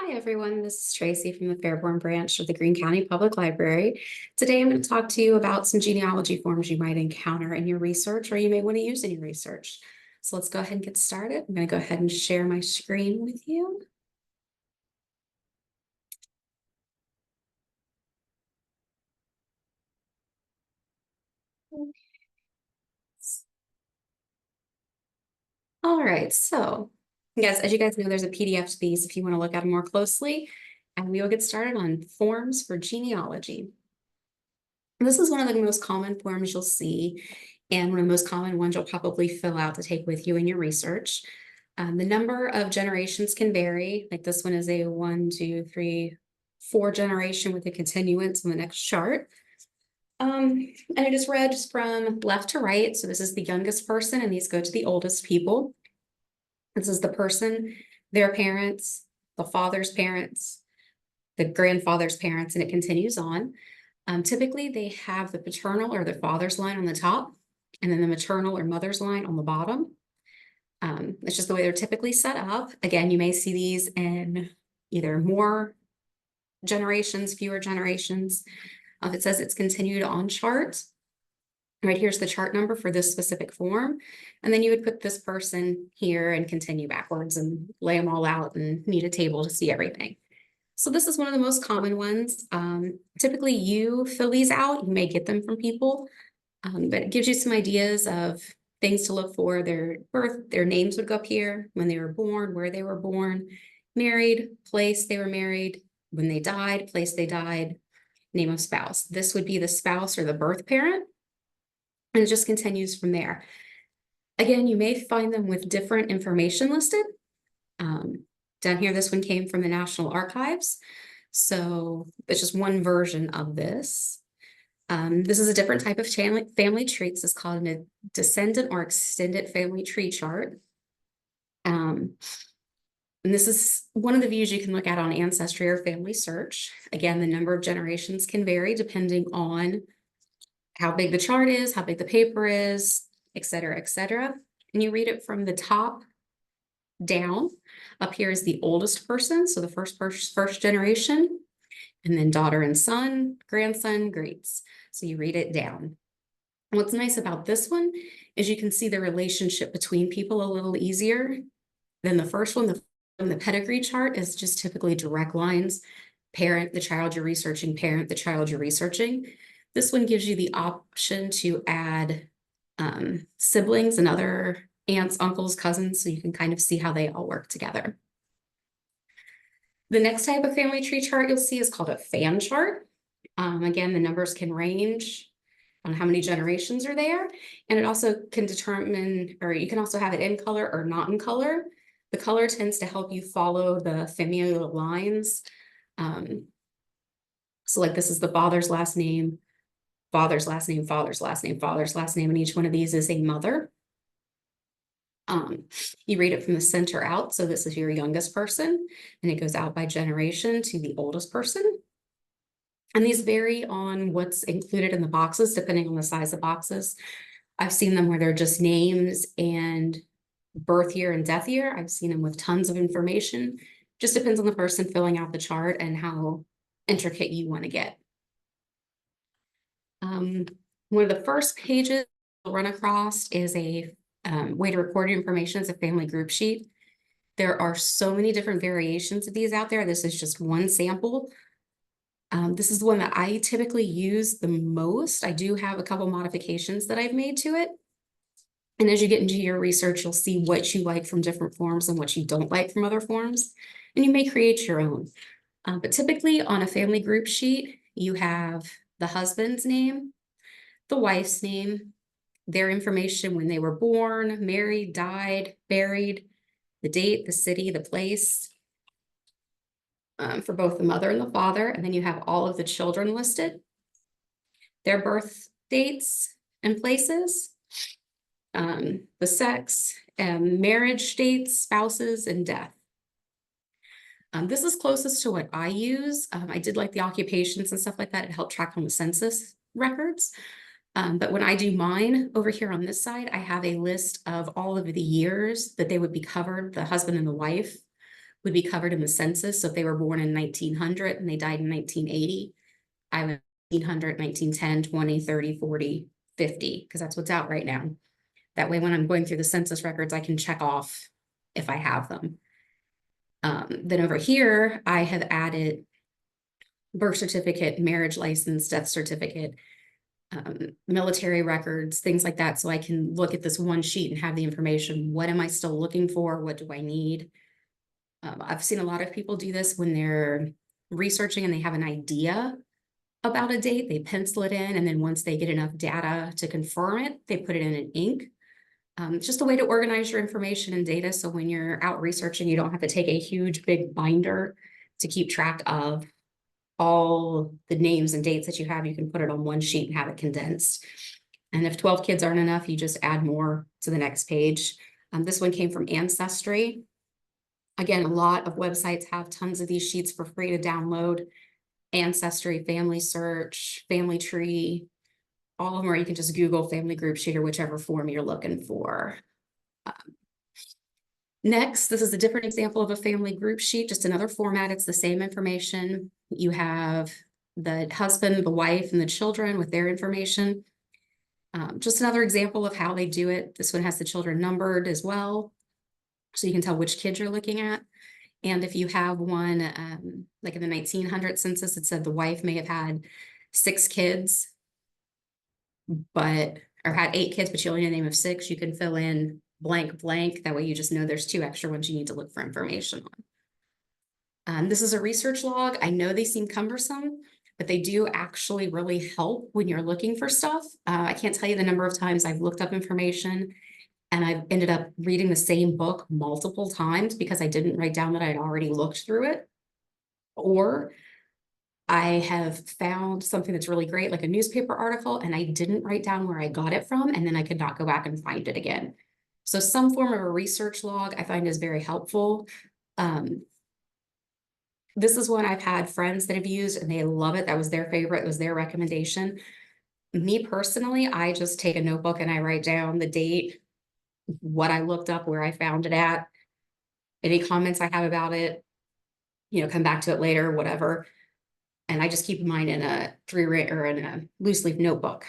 Hi, everyone. This is Tracy from the Fairborn branch of the Greene County Public Library. Today, I'm going to talk to you about some genealogy forms you might encounter in your research or you may want to use in your research. So let's go ahead and get started. I'm going to go ahead and share my screen with you. All right, so yes, as you guys know, there's a PDF to these if you want to look at them more closely, and we will get started on forms for genealogy. This is one of the most common forms you'll see, and one of the most common ones you'll probably fill out to take with you in your research. The number of generations can vary, like this one is a 1, 2, 3, 4 generation with a continuance on the next chart. And it is read from left to right, so this is the youngest person, and these go to the oldest people. This is the person, their parents, the father's parents, the grandfather's parents, and it continues on. Typically, they have the paternal or the father's line on the top, and then the maternal or mother's line on the bottom. It's just the way they're typically set up. Again, you may see these in either more generations, fewer generations. It says it's continued on chart. Right here's the chart number for this specific form. And then you would put this person here and continue backwards and lay them all out and need a table to see everything. So this is one of the most common ones. Typically you fill these out, you may get them from people, but it gives you some ideas of things to look for. Their birth, their names would go up here, when they were born, where they were born, married, place they were married, when they died, place they died, name of spouse. This would be the spouse or the birth parent, and it just continues from there. Again, you may find them with different information listed. Down here, this one came from the National Archives. So it's just one version of this. This is a different type of family tree. This is called a descendant or extended family tree chart. And this is one of the views you can look at on Ancestry or Family Search. Again, the number of generations can vary depending on how big the chart is, how big the paper is, et cetera, et cetera. And you read it from the top down. Up here is the oldest person, so the first generation, and then daughter and son, grandson, greats. So you read it down. What's nice about this one is you can see the relationship between people a little easier than the first one. The pedigree chart is just typically direct lines, parent, the child you're researching, parent, the child you're researching. This one gives you the option to add siblings and other aunts, uncles, cousins, so you can kind of see how they all work together. The next type of family tree chart you'll see is called a fan chart. Again, the numbers can range on how many generations are there, and it also can determine, or you can also have it in color or not in color. The color tends to help you follow the familial lines. So like this is the father's last name, father's last name, father's last name, father's last name, and each one of these is a mother. You read it from the center out, so this is your youngest person, and it goes out by generation to the oldest person. And these vary on what's included in the boxes, depending on the size of boxes. I've seen them where they're just names and birth year and death year. I've seen them with tons of information. Just depends on the person filling out the chart and how intricate you want to get. One of the first pages you'll run across is a way to record your information as a family group sheet. There are so many different variations of these out there. This is just one sample. This is the one that I typically use the most. I do have a couple modifications that I've made to it. And as you get into your research, you'll see what you like from different forms and what you don't like from other forms. And you may create your own. But typically on a family group sheet, you have the husband's name, the wife's name, their information when they were born, married, died, buried, the date, the city, the place, for both the mother and the father. And then you have all of the children listed, their birth dates and places, the sex, and marriage dates, spouses, and death. This is closest to what I use. I did like the occupations and stuff like that. It helped track on the census records. But when I do mine over here on this side, I have a list of all of the years that they would be covered, the husband and the wife, would be covered in the census. So if they were born in 1900 and they died in 1980, I would 1900, 1910, 20, 30, 40, 50, because that's what's out right now. That way, when I'm going through the census records, I can check off if I have them. Then over here, I have added birth certificate, marriage license, death certificate, military records, things like that. So I can look at this one sheet and have the information. What am I still looking for? What do I need? I've seen a lot of people do this when they're researching and they have an idea about a date, they pencil it in, and then once they get enough data to confirm it, they put it in ink. It's just a way to organize your information and data, so when you're out researching, you don't have to take a huge big binder to keep track of all the names and dates that you have. You can put it on one sheet and have it condensed. And if 12 kids aren't enough, you just add more to the next page. This one came from Ancestry. Again, a lot of websites have tons of these sheets for free to download. Ancestry, Family Search, Family Tree, all of them, or you can just Google Family Group Sheet or whichever form you're looking for. Next, this is a different example of a family group sheet, just another format. It's the same information. You have the husband, the wife, and the children with their information. Just another example of how they do it. This one has the children numbered as well, so you can tell which kids you're looking at. And if you have one, like in the 1900 census, it said the wife may have had 6 kids, or had 8 kids, but you only know the name of 6, you can fill in blank, blank. That way you just know there's 2 extra ones you need to look for information on. This is a research log. I know they seem cumbersome, but they do actually really help when you're looking for stuff. I can't tell you the number of times I've looked up information and I've ended up reading the same book multiple times because I didn't write down that I had already looked through it. Or I have found something that's really great, like a newspaper article, and I didn't write down where I got it from, and then I could not go back and find it again. So some form of a research log I find is very helpful. This is one I've had friends that have used and they love it. That was their favorite, it was their recommendation. Me personally, I just take a notebook and I write down the date, what I looked up, where I found it at, any comments I have about it, come back to it later, whatever. And I just keep mine in a in a loose leaf notebook.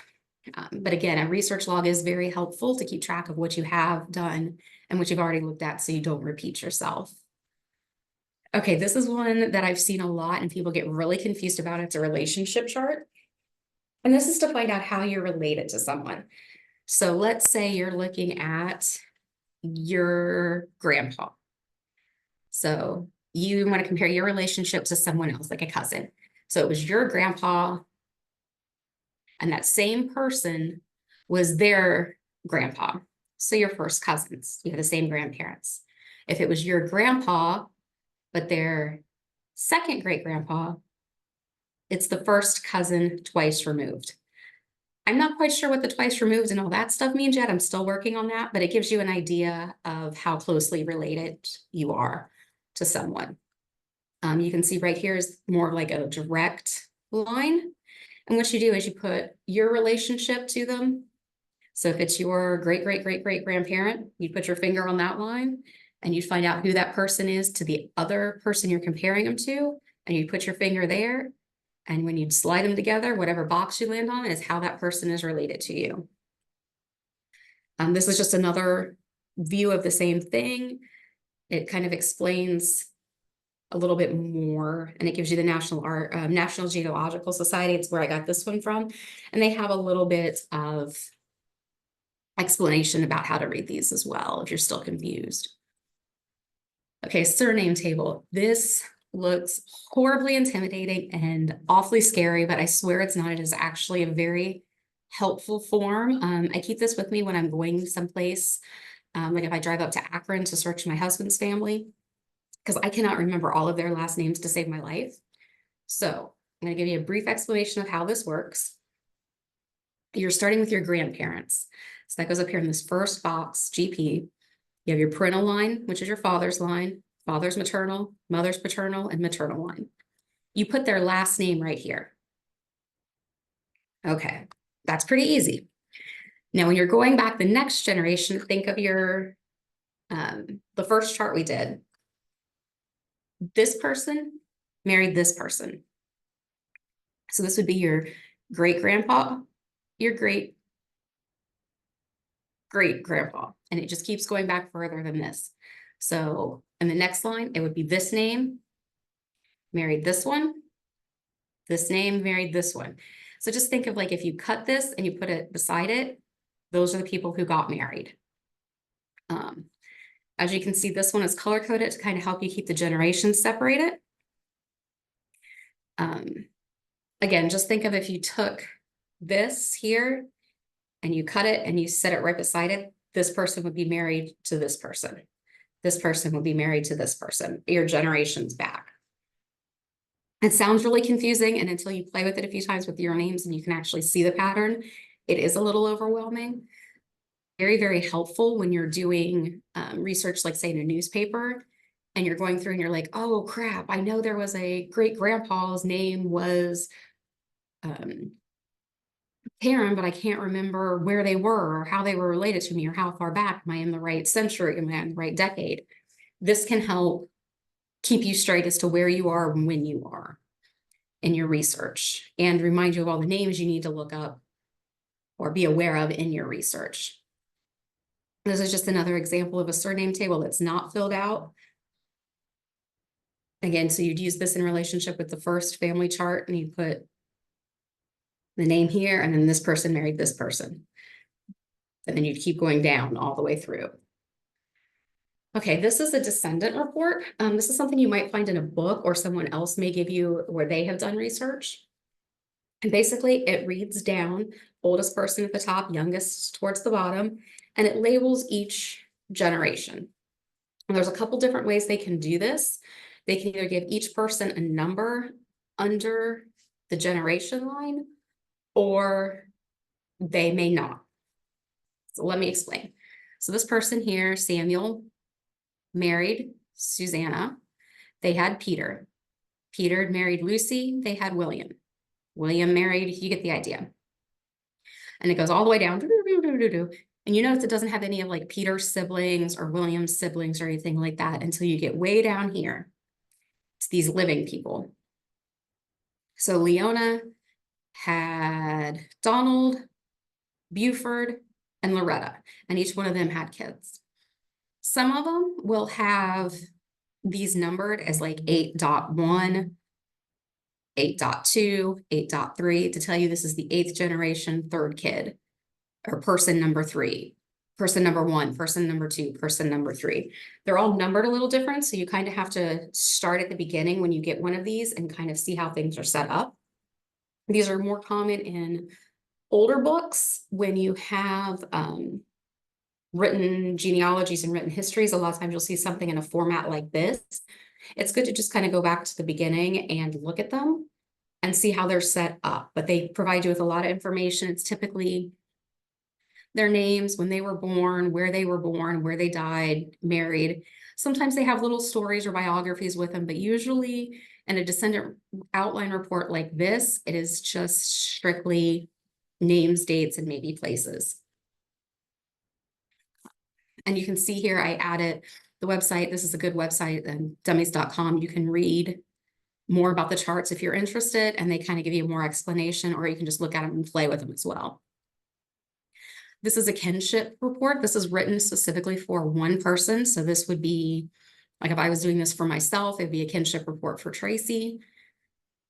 But again, a research log is very helpful to keep track of what you have done and what you've already looked at so you don't repeat yourself. Okay, this is one that I've seen a lot and people get really confused about. It's a relationship chart. And this is to find out how you're related to someone. So let's say you're looking at your grandpa. So you want to compare your relationship to someone else, like a cousin. So it was your grandpa, and that same person was their grandpa. So your first cousins, you have the same grandparents. If it was your grandpa, but their second great grandpa, it's the first cousin twice removed. I'm not quite sure what the twice removed and all that stuff means yet. I'm still working on that, but it gives you an idea of how closely related you are to someone. You can see right here is more like a direct line. And what you do is you put your relationship to them. So if it's your great, great, great, great grandparent, you put your finger on that line and you find out who that person is to the other person you're comparing them to. And you put your finger there. And when you slide them together, whatever box you land on is how that person is related to you. This is just another view of the same thing. It kind of explains a little bit more, and it gives you the National Genealogical Society. It's where I got this one from. And they have a little bit of explanation about how to read these as well, if you're still confused. Okay, surname table. This looks horribly intimidating and awfully scary, but I swear it's not. It is actually a very helpful form. I keep this with me when I'm going someplace, like if I drive up to Akron to search my husband's family, because I cannot remember all of their last names to save my life. So I'm going to give you a brief explanation of how this works. You're starting with your grandparents. So that goes up here in this first box, GP. You have your parental line, which is your father's line, father's maternal, mother's paternal, and maternal line. You put their last name right here. Okay, that's pretty easy. Now, when you're going back the next generation, think of your, the first chart we did. this person married this person. So this would be your great grandpa, your great great grandpa, and it just keeps going back further than this. So in the next line, it would be this name married this one, this name married this one. So just think of like if you cut this and you put it beside it, those are the people who got married. As you can see, this one is color coded to kind of help you keep the generations separated. Again, just think of if you took this here and you cut it and you set it right beside it, this person would be married to this person. This person would be married to this person, your generations back. It sounds really confusing, and until you play with it a few times with your names and you can actually see the pattern, it is a little overwhelming. Very, very helpful when you're doing research, like say in a newspaper, and you're going through and you're like, oh crap, I know there was a great grandpa's name was Karen, but I can't remember where they were or how they were related to me or how far back. Am I in the right century? Am I in the right decade? This can help keep you straight as to where you are and when you are in your research and remind you of all the names you need to look up or be aware of in your research. This is just another example of a surname table that's not filled out. Again, so you'd use this in relationship with the first family chart, and you put the name here, and then this person married this person. And then you'd keep going down all the way through. Okay, this is a descendant report. This is something you might find in a book or someone else may give you where they have done research. And basically it reads down, oldest person at the top, youngest towards the bottom, and it labels each generation. And there's a couple different ways they can do this. They can either give each person a number under the generation line, or they may not. So let me explain. So this person here, Samuel, married Susanna. They had Peter. Peter married Lucy. They had William. William married, you get the idea. And it goes all the way down. And you notice it doesn't have any of like Peter's siblings or William's siblings or anything like that until you get way down here. It's these living people. So Leona had Donald, Buford, and Loretta, and each one of them had kids. Some of them will have these numbered as like 8.1, 8.2, 8.3 to tell you this is the 8th generation, third kid, or person number 3, person number 1, person number 2, person number 3. They're all numbered a little different, so you kind of have to start at the beginning when you get one of these and kind of see how things are set up. These are more common in older books when you have written genealogies and written histories. A lot of times you'll see something in a format like this. It's good to just kind of go back to the beginning and look at them and see how they're set up. But they provide you with a lot of information. It's typically their names, when they were born, where they died, married. Sometimes they have little stories or biographies with them, but usually in a descendant outline report like this, it is just strictly names, dates, and maybe places. And you can see here, I added the website. This is a good website, dummies.com. You can read more about the charts if you're interested, and they kind of give you more explanation, or you can just look at them and play with them as well. This is a kinship report. This is written specifically for one person. So this would be, like if I was doing this for myself, it'd be a kinship report for Tracy.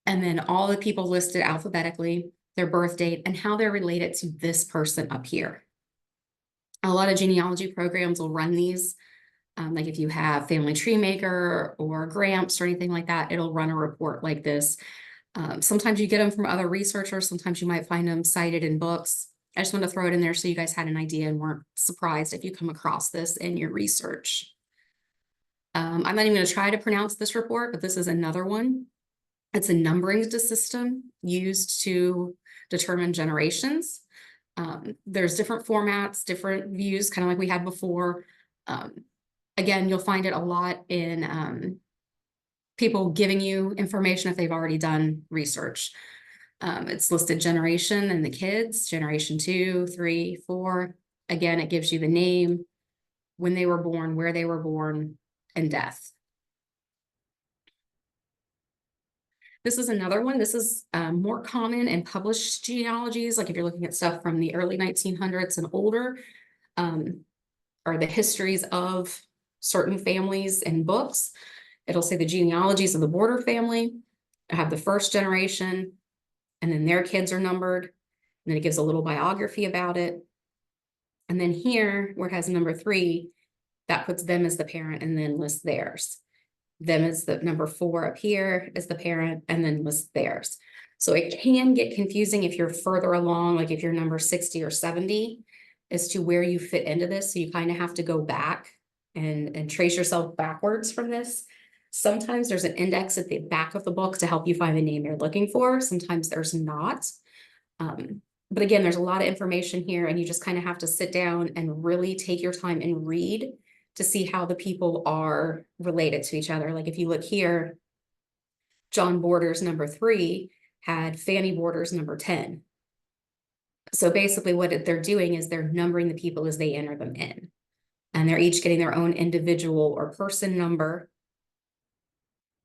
And then all the people listed alphabetically, their birth date, and how they're related to this person up here. A lot of genealogy programs will run these. Like if you have Family Tree Maker or Gramps or anything like that, it'll run a report like this. Sometimes you get them from other researchers. Sometimes you might find them cited in books. I just want to throw it in there so you guys had an idea and weren't surprised if you come across this in your research. I'm not even going to try to pronounce this report, but this is another one. It's a numbering system used to determine generations. There's different formats, different views, kind of like we had before. Again, you'll find it a lot in people giving you information if they've already done research. It's listed generation and the kids, generation 2, 3, 4. Again, it gives you the name, when they were born, where they were born, and death. This is another one. This is more common in published genealogies. Like if you're looking at stuff from the early 1900s and older, or the histories of certain families in books. It'll say the genealogies of the Border family. I have the first generation, and then their kids are numbered. And then it gives a little biography about it. And then here, where it has number 3, that puts them as the parent and then lists theirs. Them as the number 4 up here is the parent and then lists theirs. So it can get confusing if you're further along, like if you're number 60 or 70, as to where you fit into this. So you kind of have to go back and trace yourself backwards from this. Sometimes there's an index at the back of the book to help you find the name you're looking for. Sometimes there's not. But again, there's a lot of information here, and you just kind of have to sit down and really take your time and read to see how the people are related to each other. Like if you look here, John Borders number 3 had Fanny Borders number 10. So basically what they're doing is they're numbering the people as they enter them in. And they're each getting their own individual or person number.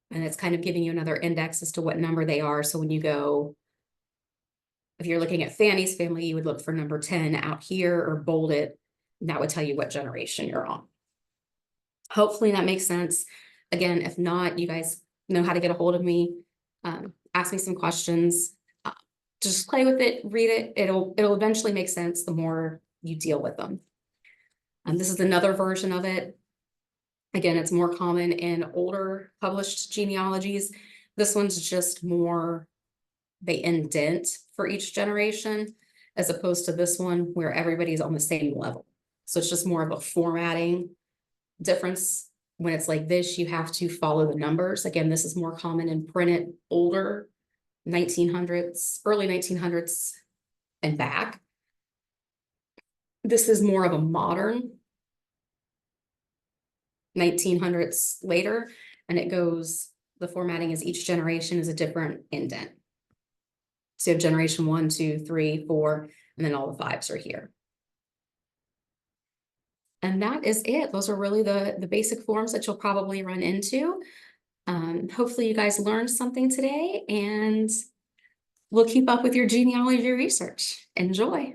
And it's kind of giving you another index as to what number they are. So when you go, if you're looking at Fanny's family, you would look for number 10 out here or bold it. And that would tell you what generation you're on. Hopefully that makes sense. Again, if not, you guys know how to get a hold of me. Ask me some questions. Just play with it, read it. It'll eventually make sense the more you deal with them. This is another version of it. Again, it's more common in older published genealogies. This one's just more, they indent for each generation, as opposed to this one where everybody's on the same level. So it's just more of a formatting difference. When it's like this, you have to follow the numbers. Again, this is more common in printed older 1900s, early 1900s and back. This is more of a modern 1900s later, and it goes, the formatting is each generation is a different indent. So you have generation 1, 2, 3, 4, and then all the 5s are here. And that is it. Those are really the basic forms that you'll probably run into. Hopefully you guys learned something today, and we'll keep up with your genealogy research. Enjoy.